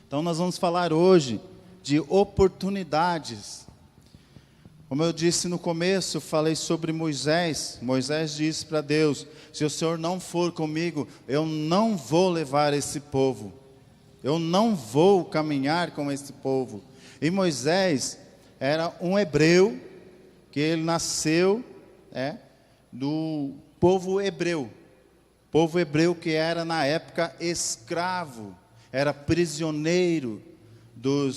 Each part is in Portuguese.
Então nós vamos falar hoje de oportunidades. Como eu disse no começo, eu falei sobre Moisés. Moisés disse para Deus: se o Senhor não for comigo, eu não vou levar esse povo. Eu não vou caminhar com esse povo. E Moisés era um hebreu, que ele nasceu do povo hebreu. Povo hebreu que era na época escravo, era prisioneiro do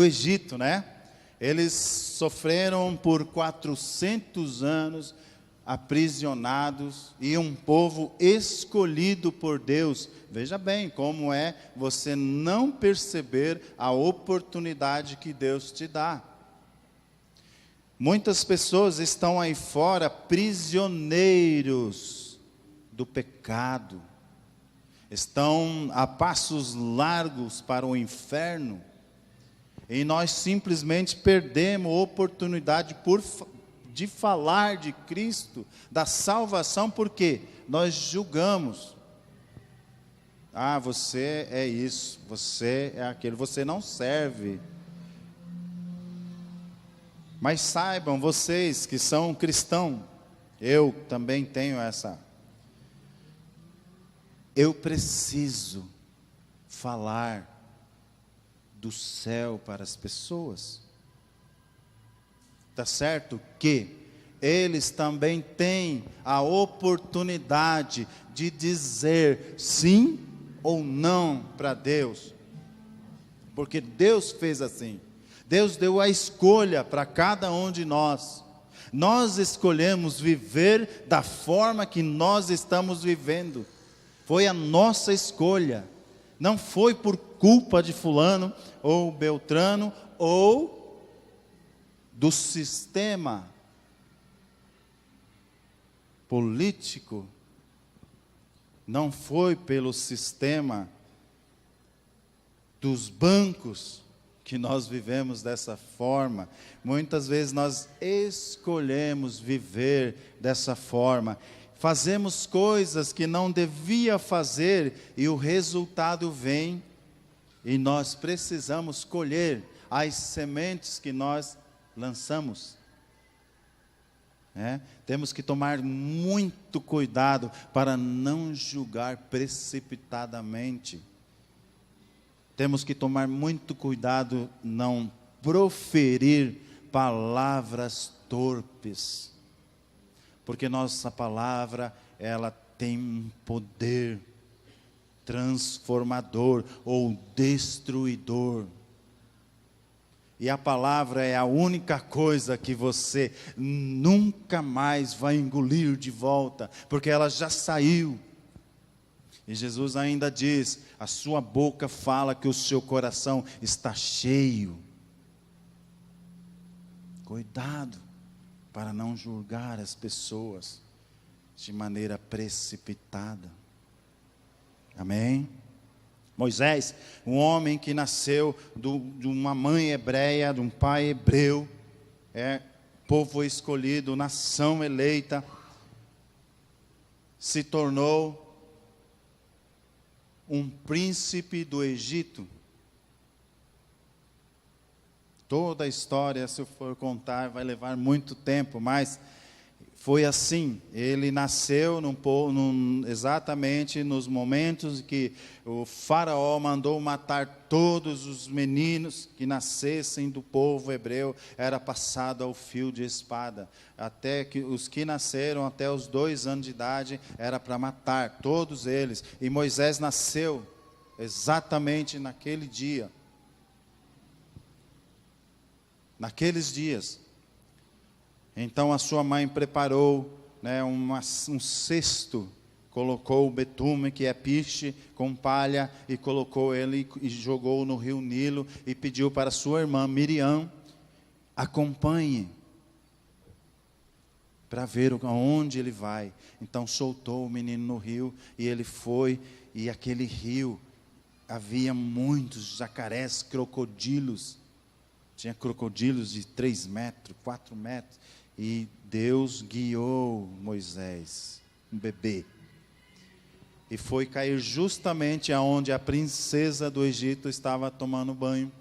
Egito, né? Eles sofreram por 400 anos aprisionados, e um povo escolhido por Deus. Veja bem como é você não perceber a oportunidade que Deus te dá. Muitas pessoas estão aí fora prisioneiros do pecado, estão a passos largos para o inferno, e nós simplesmente perdemos a oportunidade de falar de Cristo, da salvação, porque nós julgamos. Você é isso, você é aquilo, você não serve. Mas saibam, vocês que são cristãos, eu também tenho eu preciso falar do céu para as pessoas. Está certo que eles também têm a oportunidade de dizer sim ou não para Deus, porque Deus fez assim. Deus deu a escolha para cada um de nós. Nós escolhemos viver da forma que nós estamos vivendo. Foi a nossa escolha. Não foi por culpa de fulano ou beltrano ou do sistema político. Não foi pelo sistema dos bancos que nós vivemos dessa forma. Muitas vezes nós escolhemos viver dessa forma. Fazemos coisas que não devia fazer e o resultado vem, e nós precisamos colher as sementes que nós lançamos. Temos que tomar muito cuidado para não julgar precipitadamente. Temos que tomar muito cuidado não proferir palavras torpes, porque nossa palavra, ela tem um poder transformador ou destruidor. E a palavra é a única coisa que você nunca mais vai engolir de volta, porque ela já saiu. E Jesus ainda diz: a sua boca fala que o seu coração está cheio. Cuidado para não julgar as pessoas de maneira precipitada. Amém? Moisés, um homem que nasceu de uma mãe hebreia, de um pai hebreu, povo escolhido, nação eleita, se tornou um príncipe do Egito. Toda a história, se eu for contar, vai levar muito tempo, mas foi assim. Ele nasceu exatamente nos momentos que o faraó mandou matar todos os meninos que nascessem do povo hebreu, era passado ao fio de espada. Até que os que nasceram até os 2 anos de idade, era para matar todos eles. E Moisés nasceu exatamente naquele dia. Naqueles dias. Então a sua mãe preparou um cesto, colocou o betume, que é piche, com palha, e colocou ele e jogou no rio Nilo, e pediu para sua irmã Miriam: acompanhe, para ver aonde ele vai. Então soltou o menino no rio, e ele foi, e aquele rio, havia muitos jacarés, crocodilos. Tinha crocodilos de 3 metros, 4 metros. E Deus guiou Moisés. um bebê. E foi cair justamente aonde a princesa do Egito estava tomando banho.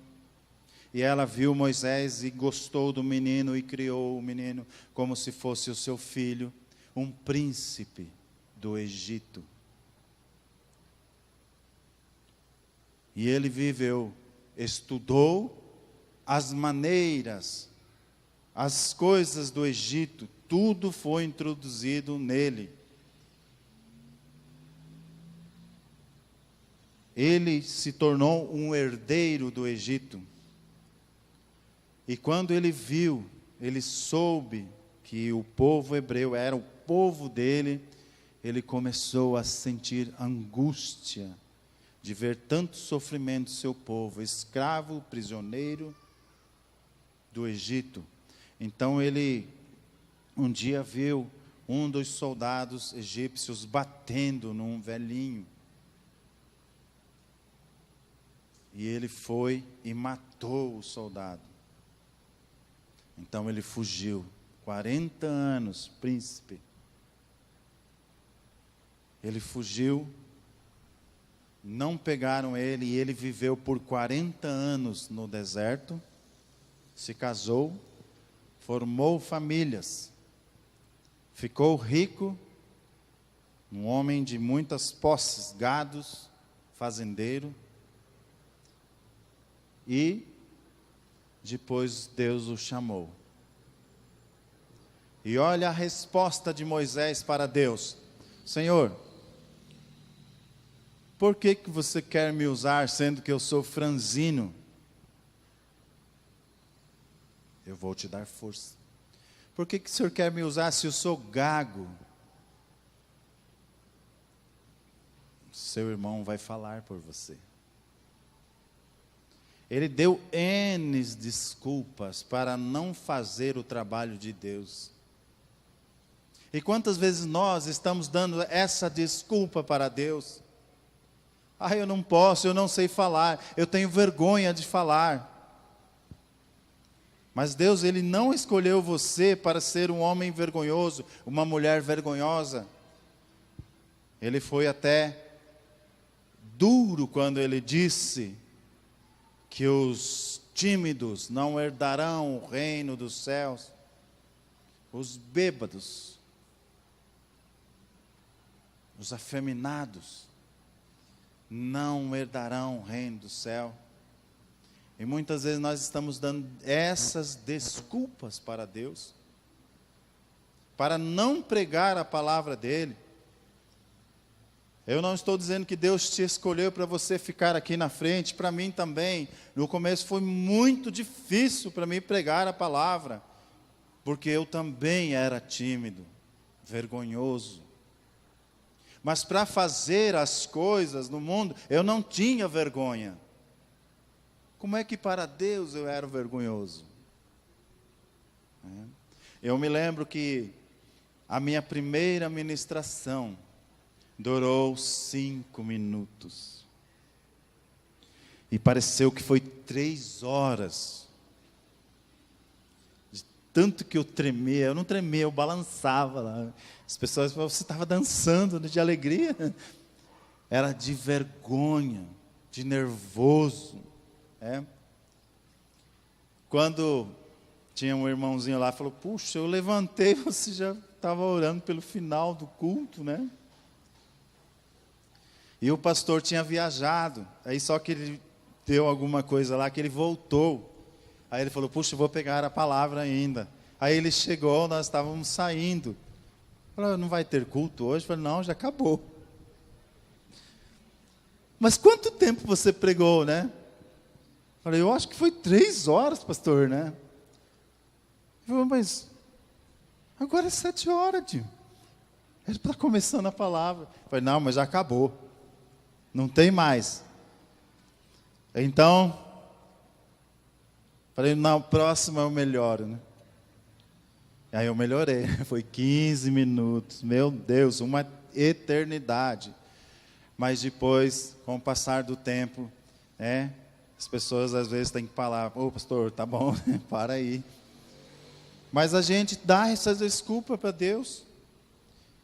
E ela viu Moisés e gostou do menino e criou o menino como se fosse o seu filho, um príncipe do Egito. E ele viveu, estudou as maneiras, as coisas do Egito, tudo foi introduzido nele. Ele se tornou um herdeiro do Egito. E quando ele viu, ele soube que o povo hebreu era o povo dele, ele começou a sentir angústia de ver tanto sofrimento do seu povo, escravo, prisioneiro do Egito. Então ele um dia viu um dos soldados egípcios batendo num velhinho. E ele foi e matou o soldado. Então ele fugiu. 40 anos, príncipe. Ele fugiu. Não pegaram ele e ele viveu por 40 anos no deserto. Se casou. Formou famílias. Ficou rico. Um homem de muitas posses, gados, fazendeiro. E depois Deus o chamou. E olha a resposta de Moisés para Deus: Senhor, por que você quer me usar sendo que eu sou franzino? Eu vou te dar força. Por que o Senhor quer me usar se eu sou gago? Seu irmão vai falar por você. Ele deu N desculpas para não fazer o trabalho de Deus. E quantas vezes nós estamos dando essa desculpa para Deus? Eu não posso, eu não sei falar, eu tenho vergonha de falar. Mas Deus, Ele não escolheu você para ser um homem vergonhoso, uma mulher vergonhosa. Ele foi até duro quando Ele disse que os tímidos não herdarão o reino dos céus, os bêbados, os afeminados, não herdarão o reino do céu. E muitas vezes nós estamos dando essas desculpas para Deus, para não pregar a palavra dEle. Eu não estou dizendo que Deus te escolheu para você ficar aqui na frente, para mim também. No começo foi muito difícil para mim pregar a palavra, porque eu também era tímido, vergonhoso. Mas para fazer as coisas no mundo, eu não tinha vergonha. Como é que para Deus eu era vergonhoso? Eu me lembro que a minha primeira ministração durou 5 minutos. E pareceu que foi 3 horas. De tanto que eu tremia. Eu não tremia, eu balançava lá. As pessoas falavam, você estava dançando de alegria. Era de vergonha, de nervoso. Quando tinha um irmãozinho lá, falou, puxa, eu levantei, você já estava orando pelo final do culto, né? E o pastor tinha viajado, aí só que ele deu alguma coisa lá, que ele voltou. Aí ele falou, puxa, eu vou pegar a palavra ainda. Aí ele chegou, nós estávamos saindo. Falou, não vai ter culto hoje? Eu falei, não, já acabou. Mas quanto tempo você pregou, né? Eu falei, eu acho que foi 3 horas, pastor, né? Ele falou, mas agora é 7 horas, tio. Ele está começando a palavra. Eu falei, não, mas já acabou. Não tem mais. Então, falei, na próxima eu melhoro, né? Aí eu melhorei, foi 15 minutos, meu Deus, uma eternidade. Mas depois, com o passar do tempo, as pessoas às vezes têm que falar, pastor, tá bom, para aí. Mas a gente dá essa desculpa para Deus.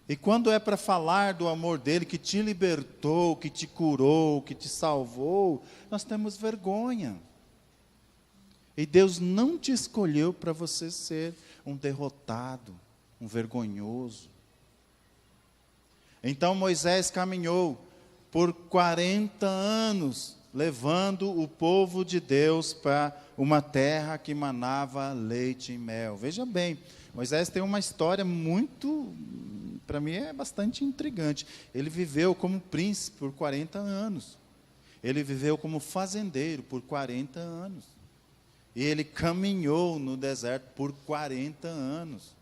E quando é para falar do amor dele, que te libertou, que te curou, que te salvou, nós temos vergonha. E Deus não te escolheu para você ser um derrotado, um vergonhoso. Então Moisés caminhou por 40 anos, levando o povo de Deus para uma terra que manava leite e mel. Veja bem, Moisés tem uma história muito, para mim é bastante intrigante. Ele viveu como príncipe por 40 anos. Ele viveu como fazendeiro por 40 anos. E ele caminhou no deserto por 40 anos.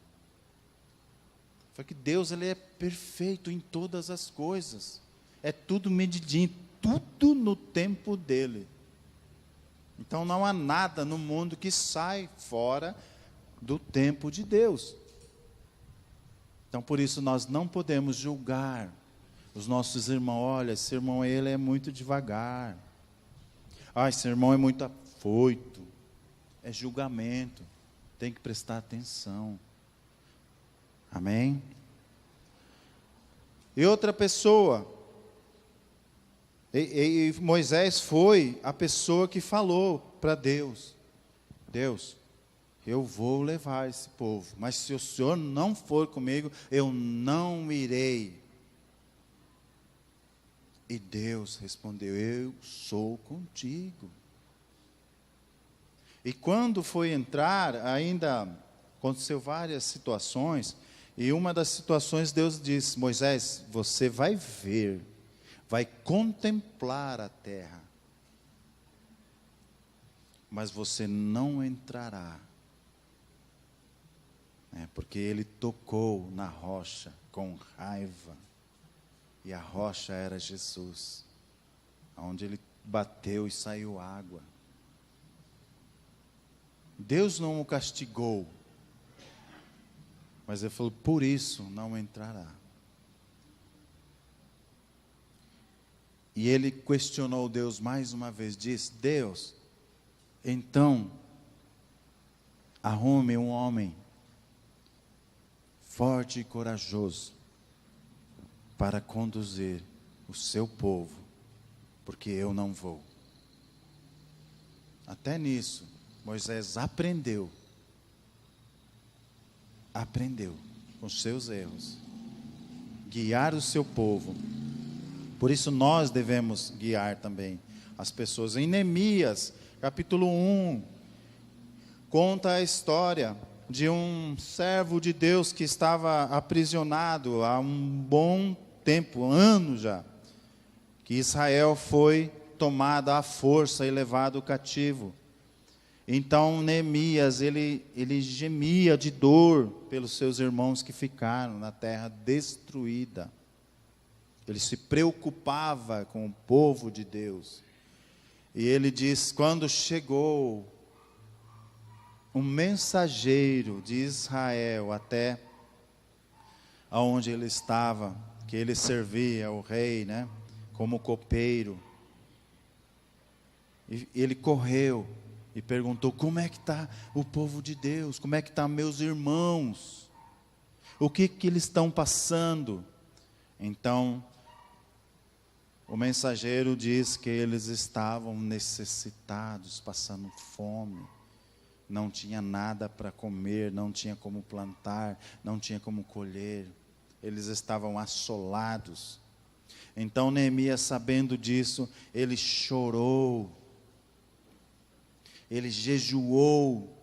Foi que Deus, ele é perfeito em todas as coisas. É tudo medidinho, tudo no tempo dele. Então não há nada no mundo que sai fora do tempo de Deus. Então por isso nós não podemos julgar os nossos irmãos. Olha, esse irmão ele é muito devagar. Ah, esse irmão é muito afoito. É julgamento. Tem que prestar atenção. Amém? E outra pessoa. E Moisés foi a pessoa que falou para Deus: Deus, eu vou levar esse povo, mas se o Senhor não for comigo, eu não irei. E Deus respondeu: eu sou contigo. E quando foi entrar, ainda aconteceu várias situações, e uma das situações Deus disse: Moisés, você vai ver, vai contemplar a terra, mas você não entrará, porque ele tocou na rocha com raiva, e a rocha era Jesus, onde ele bateu e saiu água. Deus não o castigou, mas ele falou: por isso não entrará. E ele questionou Deus mais uma vez, disse: Deus, então arrume um homem forte e corajoso para conduzir o seu povo, porque eu não vou. Até nisso Moisés aprendeu com seus erros, guiar o seu povo. Por isso nós devemos guiar também as pessoas. Em Neemias, capítulo 1, conta a história de um servo de Deus que estava aprisionado há um bom tempo, anos já, que Israel foi tomado à força e levado cativo. Então Neemias, ele gemia de dor pelos seus irmãos que ficaram na terra destruída. Ele se preocupava com o povo de Deus. E ele diz: quando chegou um mensageiro de Israel até aonde ele estava, que ele servia o rei, como copeiro, e ele correu e perguntou: como é que está o povo de Deus? Como é que estão meus irmãos? O que eles estão passando? Então, o mensageiro diz que eles estavam necessitados, passando fome. Não tinha nada para comer, não tinha como plantar, não tinha como colher. Eles estavam assolados. Então Neemias, sabendo disso, ele chorou. Ele jejuou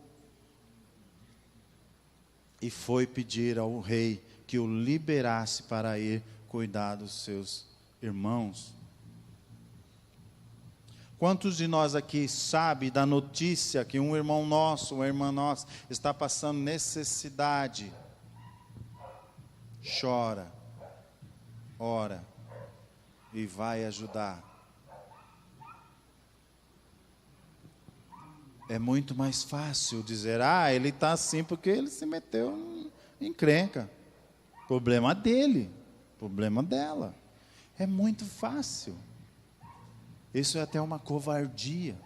e foi pedir ao rei que o liberasse para ir cuidar dos seus irmãos. Quantos de nós aqui sabe da notícia que um irmão nosso, uma irmã nossa, está passando necessidade? Chora, ora e vai ajudar. É muito mais fácil dizer: ele está assim porque ele se meteu em encrenca. Problema dele, problema dela. É muito fácil. Isso é até uma covardia.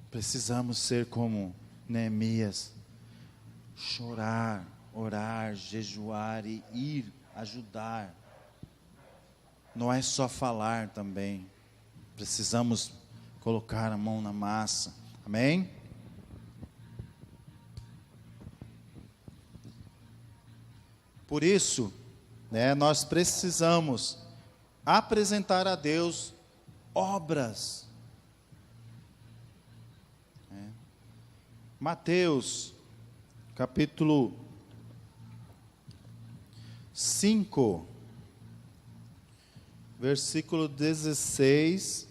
Precisamos ser como Neemias. chorar, orar, jejuar e ir ajudar. Não é só falar também. Precisamos colocar a mão na massa. Amém? Por isso, nós precisamos apresentar a Deus obras. Mateus, capítulo 5, versículo 16.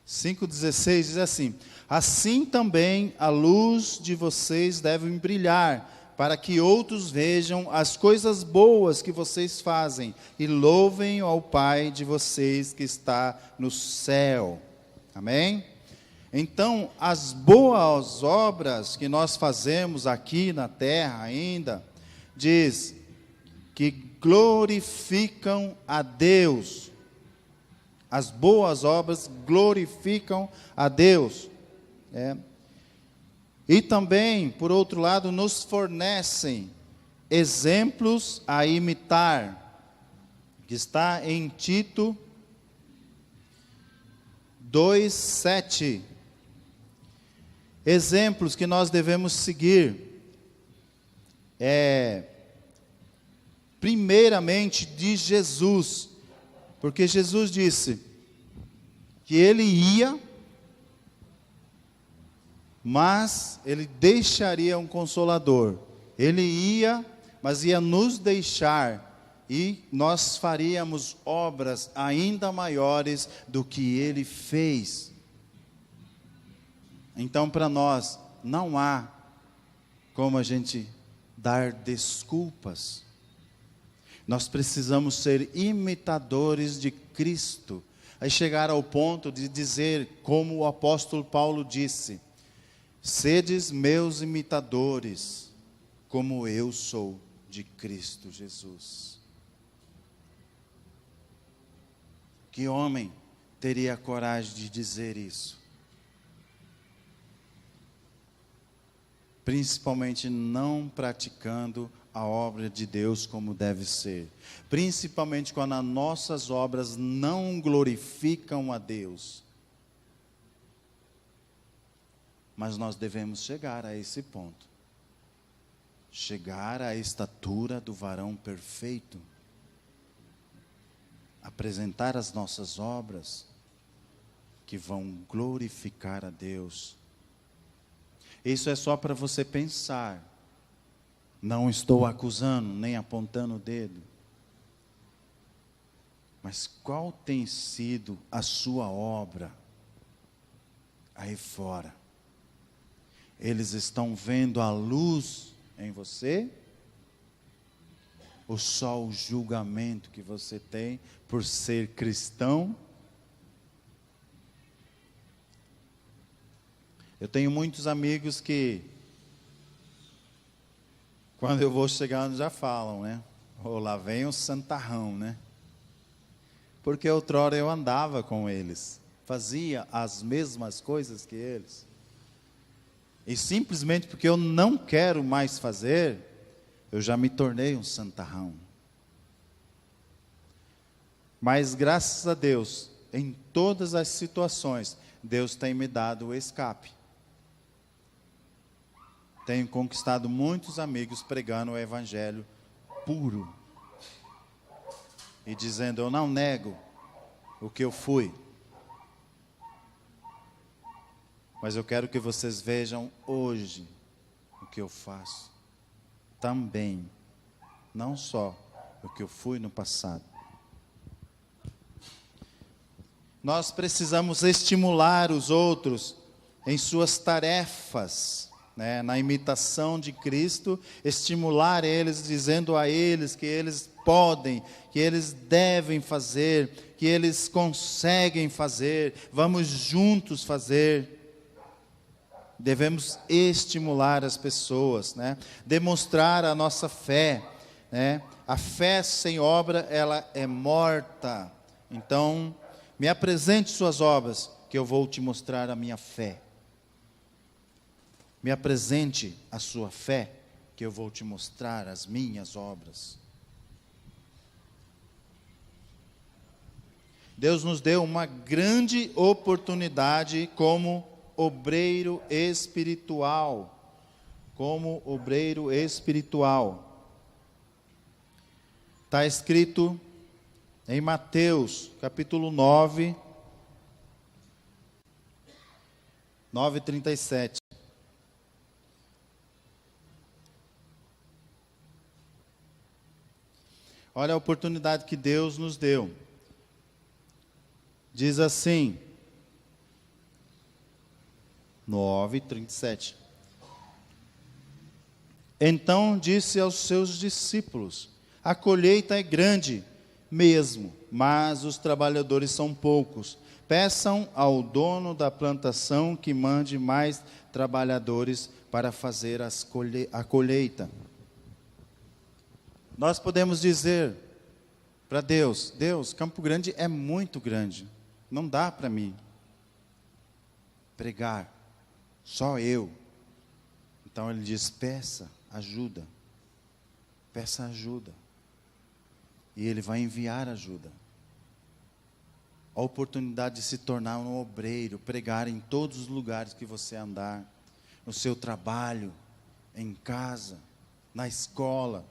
5,16 diz assim: assim também a luz de vocês deve brilhar, para que outros vejam as coisas boas que vocês fazem e louvem ao Pai de vocês que está no céu. Amém? Então, as boas obras que nós fazemos aqui na terra ainda, diz que glorificam a Deus. As boas obras glorificam a Deus. E também, por outro lado, nos fornecem exemplos a imitar, que está em Tito 2:7. Exemplos que nós devemos seguir. Primeiramente de Jesus, porque Jesus disse que ele ia, mas ele deixaria um consolador. Ele ia, mas ia nos deixar, e nós faríamos obras ainda maiores do que ele fez. Então, para nós, não há como a gente dar desculpas. Nós precisamos ser imitadores de Cristo. Aí chegar ao ponto de dizer, como o apóstolo Paulo disse: sedes meus imitadores, como eu sou de Cristo Jesus. Que homem teria a coragem de dizer isso? Principalmente não praticando a obra de Deus como deve ser. Principalmente quando as nossas obras não glorificam a Deus. Mas nós devemos chegar a esse ponto. Chegar à estatura do varão perfeito. Apresentar as nossas obras que vão glorificar a Deus. Isso é só para você pensar. Não estou acusando, nem apontando o dedo. Mas qual tem sido a sua obra aí fora? Eles estão vendo a luz em você? Ou só o julgamento que você tem por ser cristão? Eu tenho muitos amigos que, quando eu vou chegando, já falam, né? Oh, lá vem o santarrão, né? Porque outrora eu andava com eles, fazia as mesmas coisas que eles. E simplesmente porque eu não quero mais fazer, eu já me tornei um santarrão. Mas graças a Deus, em todas as situações, Deus tem me dado o escape. Tenho conquistado muitos amigos pregando o evangelho puro. E dizendo, eu não nego o que eu fui. Mas eu quero que vocês vejam hoje o que eu faço. Também. Não só o que eu fui no passado. Nós precisamos estimular os outros em suas tarefas. Na imitação de Cristo, estimular eles, dizendo a eles que eles podem, que eles devem fazer, que eles conseguem fazer, vamos juntos fazer. Devemos estimular as pessoas, demonstrar a nossa fé. A fé sem obra, ela é morta. Então, me apresente suas obras, que eu vou te mostrar a minha fé. Me apresente a sua fé, que eu vou te mostrar as minhas obras. Deus nos deu uma grande oportunidade como obreiro espiritual. Como obreiro espiritual. Está escrito em Mateus, capítulo 9, 9:37. Olha a oportunidade que Deus nos deu. Diz assim, 9:37. Então disse aos seus discípulos: a colheita é grande mesmo, mas os trabalhadores são poucos. Peçam ao dono da plantação que mande mais trabalhadores para fazer a colheita. Nós podemos dizer para Deus: Deus, Campo Grande é muito grande. Não dá para mim pregar, só eu. Então ele diz: peça ajuda, peça ajuda. E ele vai enviar ajuda. A oportunidade de se tornar um obreiro, pregar em todos os lugares que você andar, no seu trabalho, em casa, na escola.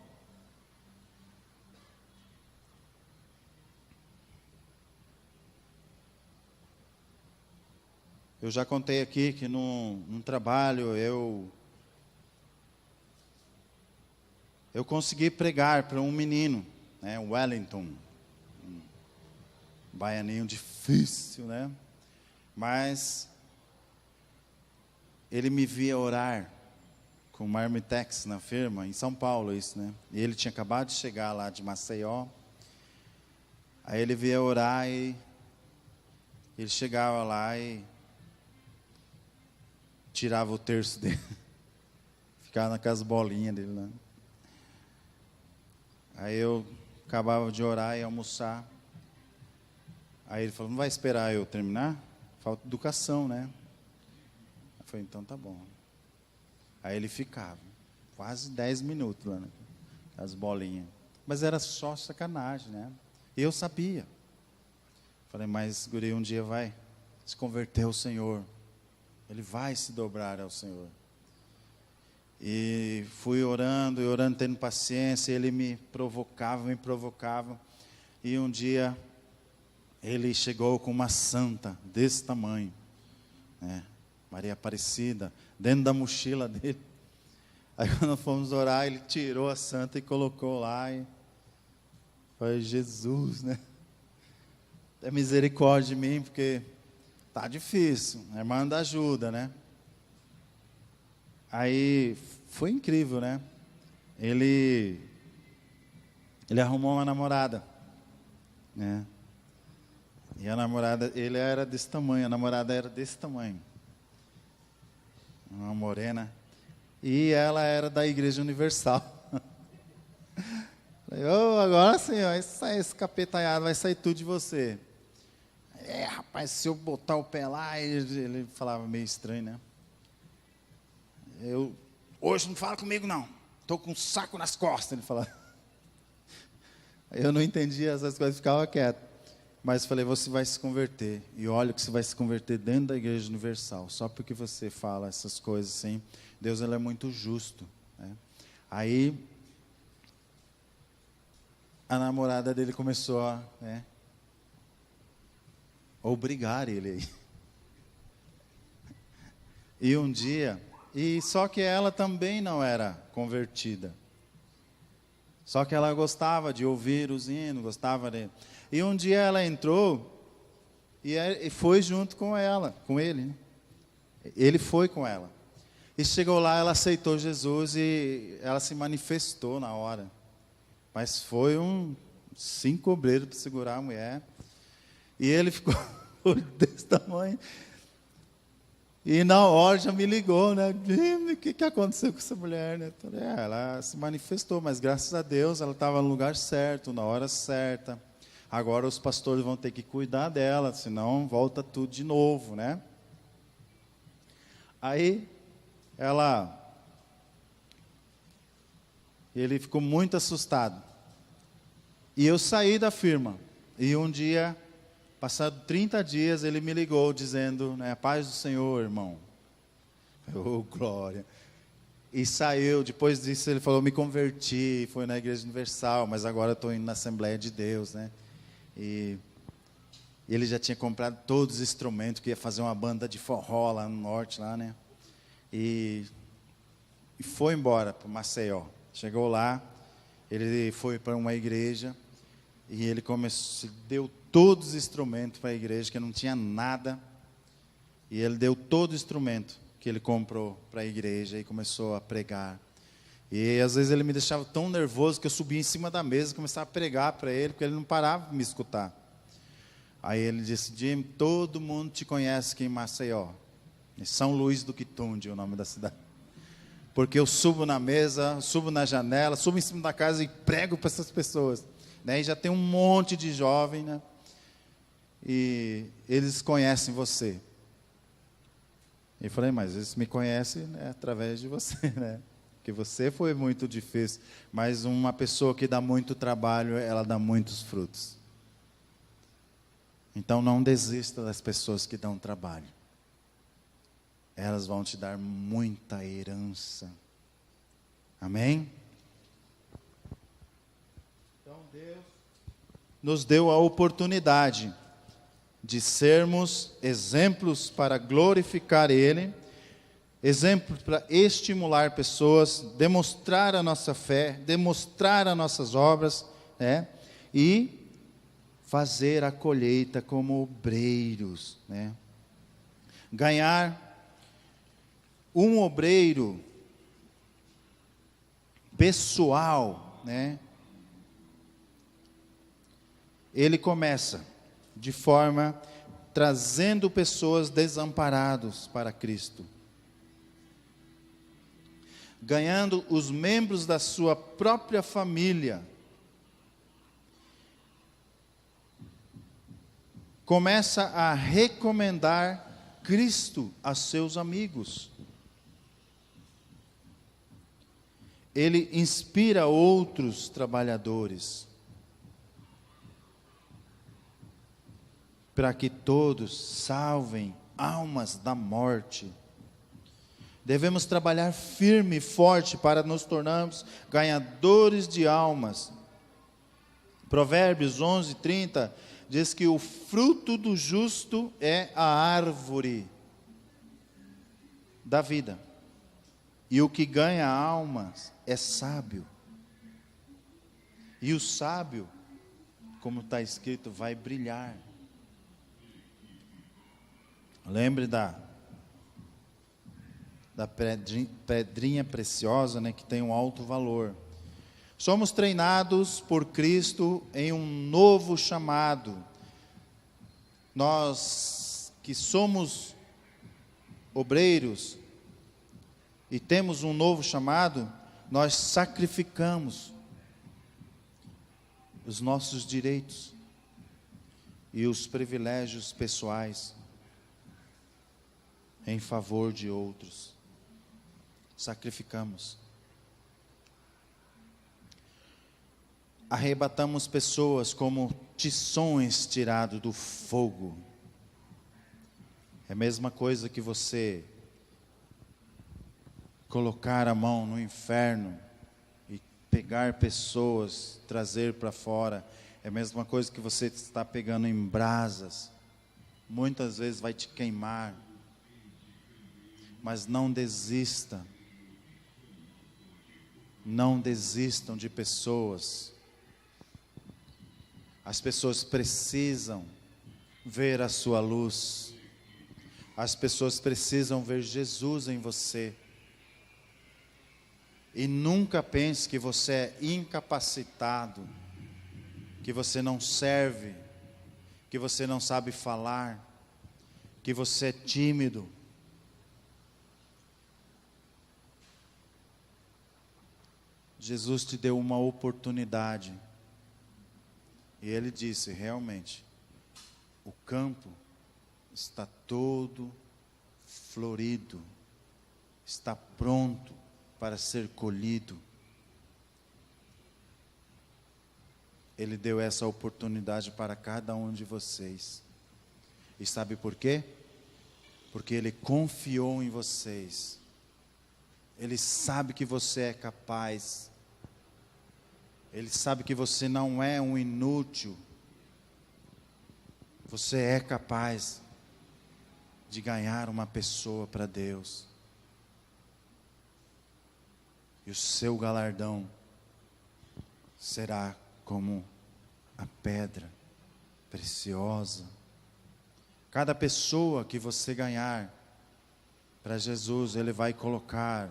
Eu já contei aqui que num trabalho eu consegui pregar para um menino, né, Wellington, um baianinho difícil, né? Mas ele me via orar com uma Marmitex na firma, em São Paulo isso, né? E ele tinha acabado de chegar lá de Maceió. Aí ele via orar e ele chegava lá e tirava o terço dele, ficava naquelas bolinhas dele lá. Aí eu acabava de orar e almoçar. Aí ele falou: não vai esperar eu terminar? Falta educação, né? Eu falei: então tá bom. Aí ele ficava quase 10 minutos lá, né? As bolinhas. Mas era só sacanagem, né? E eu sabia. Falei: mas guri, um dia vai se converter ao Senhor. Ele vai se dobrar ao Senhor. E fui orando, tendo paciência. Ele me provocava. E um dia, ele chegou com uma santa desse tamanho, né? Maria Aparecida, dentro da mochila dele. Aí quando fomos orar, ele tirou a santa e colocou lá. E falei: Jesus, né? Tem misericórdia de mim, porque tá difícil, a irmã da ajuda, né? Aí foi incrível, né? Ele arrumou uma namorada, né? E a namorada, ele era desse tamanho, a namorada era desse tamanho, uma morena, e ela era da Igreja Universal. Falei: agora sim, ó, esse capetaiado vai sair tudo de você. Rapaz, se eu botar o pé lá, ele falava meio estranho, né? Hoje não fala comigo não, estou com um saco nas costas, ele falava. Eu não entendia essas coisas, ficava quieto. Mas falei: você vai se converter, e olha que você vai se converter dentro da Igreja Universal, só porque você fala essas coisas assim. Deus, ele é muito justo, né? Aí, a namorada dele começou a, né, obrigar ele aí. E um dia, só que ela também não era convertida. Só que ela gostava de ouvir os hinos, gostava de... E um dia ela entrou e foi junto com ele, né? Ele foi com ela. E chegou lá, ela aceitou Jesus e ela se manifestou na hora. Mas foi 5 obreiros para segurar a mulher. E ele ficou desse tamanho. E na hora já me ligou, né? O que aconteceu com essa mulher, né? Ela se manifestou, mas graças a Deus ela estava no lugar certo, na hora certa. Agora os pastores vão ter que cuidar dela, senão volta tudo de novo, né? Aí ele ficou muito assustado. E eu saí da firma. E um dia, passado 30 dias, ele me ligou dizendo, né, a paz do Senhor, irmão. Oh, glória. E saiu, depois disso ele falou, me converti, foi na Igreja Universal, mas agora estou indo na Assembleia de Deus, né? E ele já tinha comprado todos os instrumentos, que ia fazer uma banda de forró lá no norte, lá, né? E foi embora para Maceió. Chegou lá, ele foi para uma igreja, e ele deu todos os instrumentos para a igreja, que não tinha nada, e ele deu todo o instrumento que ele comprou para a igreja e começou a pregar. E às vezes ele me deixava tão nervoso que eu subia em cima da mesa e começava a pregar para ele, porque ele não parava de me escutar. Aí ele disse, Jim, todo mundo te conhece aqui em Maceió. São Luís do Quitunde, o nome da cidade. Porque eu subo na mesa, subo na janela, subo em cima da casa e prego para essas pessoas. Né? E já tem um monte de jovem, né? E eles conhecem você. E eu falei, mas eles me conhecem, né, através de você, né? Porque você foi muito difícil. Mas uma pessoa que dá muito trabalho, ela dá muitos frutos. Então não desista das pessoas que dão trabalho. Elas vão te dar muita herança. Amém? Então Deus nos deu a oportunidade de sermos exemplos para glorificar Ele, exemplos para estimular pessoas, demonstrar a nossa fé, demonstrar as nossas obras, né? E fazer a colheita como obreiros, né? Ganhar um obreiro pessoal, né? Ele começa de forma trazendo pessoas desamparadas para Cristo, ganhando os membros da sua própria família. Começa a recomendar Cristo a seus amigos. Ele inspira outros trabalhadores para que todos salvem almas da morte. Devemos trabalhar firme e forte para nos tornarmos ganhadores de almas. Provérbios 11:30 diz que o fruto do justo é a árvore da vida. E o que ganha almas é sábio. E o sábio, como está escrito, vai brilhar. Lembre da pedrinha preciosa, né, que tem um alto valor. Somos treinados por Cristo em um novo chamado. Nós que somos obreiros e temos um novo chamado, nós sacrificamos os nossos direitos e os privilégios pessoais em favor de outros. Sacrificamos. Arrebatamos pessoas como tições tirados do fogo. É a mesma coisa que você colocar a mão no inferno e pegar pessoas, trazer para fora. É a mesma coisa que você está pegando em brasas. Muitas vezes vai te queimar. Mas não desista. Não desistam de pessoas. As pessoas precisam ver a sua luz. As pessoas precisam ver Jesus em você. E nunca pense que você é incapacitado, que você não serve, que você não sabe falar, que você é tímido. Jesus te deu uma oportunidade. E Ele disse, realmente, o campo está todo florido, está pronto para ser colhido. Ele deu essa oportunidade para cada um de vocês. E sabe por quê? Porque Ele confiou em vocês. Ele sabe que você é capaz. Ele sabe que você não é um inútil. Você é capaz de ganhar uma pessoa para Deus. E o seu galardão será como a pedra preciosa. Cada pessoa que você ganhar para Jesus, Ele vai colocar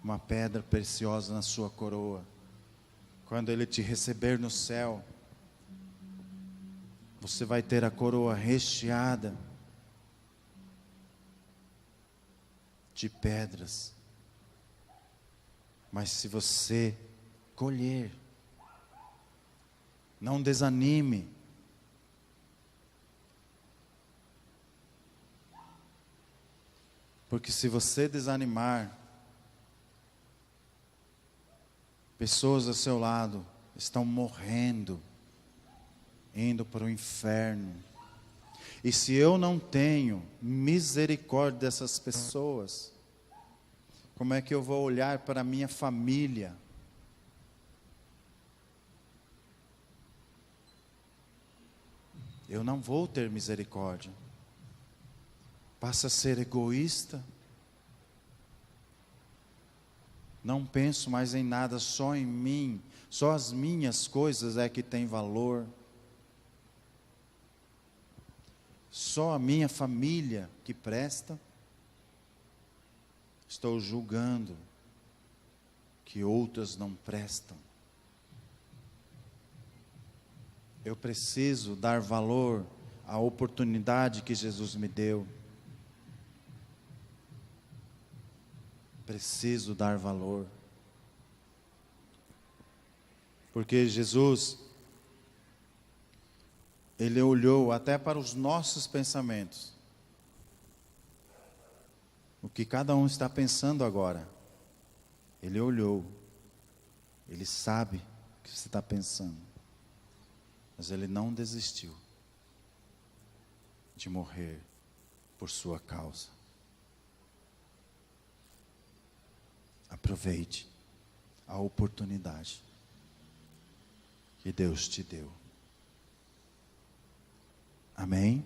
uma pedra preciosa na sua coroa. Quando Ele te receber no céu, você vai ter a coroa recheada de pedras. Mas se você colher, não desanime. Porque se você desanimar, pessoas ao seu lado estão morrendo, indo para o inferno. E se eu não tenho misericórdia dessas pessoas, como é que eu vou olhar para a minha família? Eu não vou ter misericórdia. Passa a ser egoísta. Não penso mais em nada, só em mim. Só as minhas coisas é que têm valor. Só a minha família que presta. Estou julgando que outras não prestam. Eu preciso dar valor à oportunidade que Jesus me deu. Preciso dar valor. Porque Jesus, Ele olhou até para os nossos pensamentos. O que cada um está pensando agora. Ele olhou. Ele sabe o que você está pensando. Mas Ele não desistiu de morrer por sua causa. Aproveite a oportunidade que Deus te deu. Amém?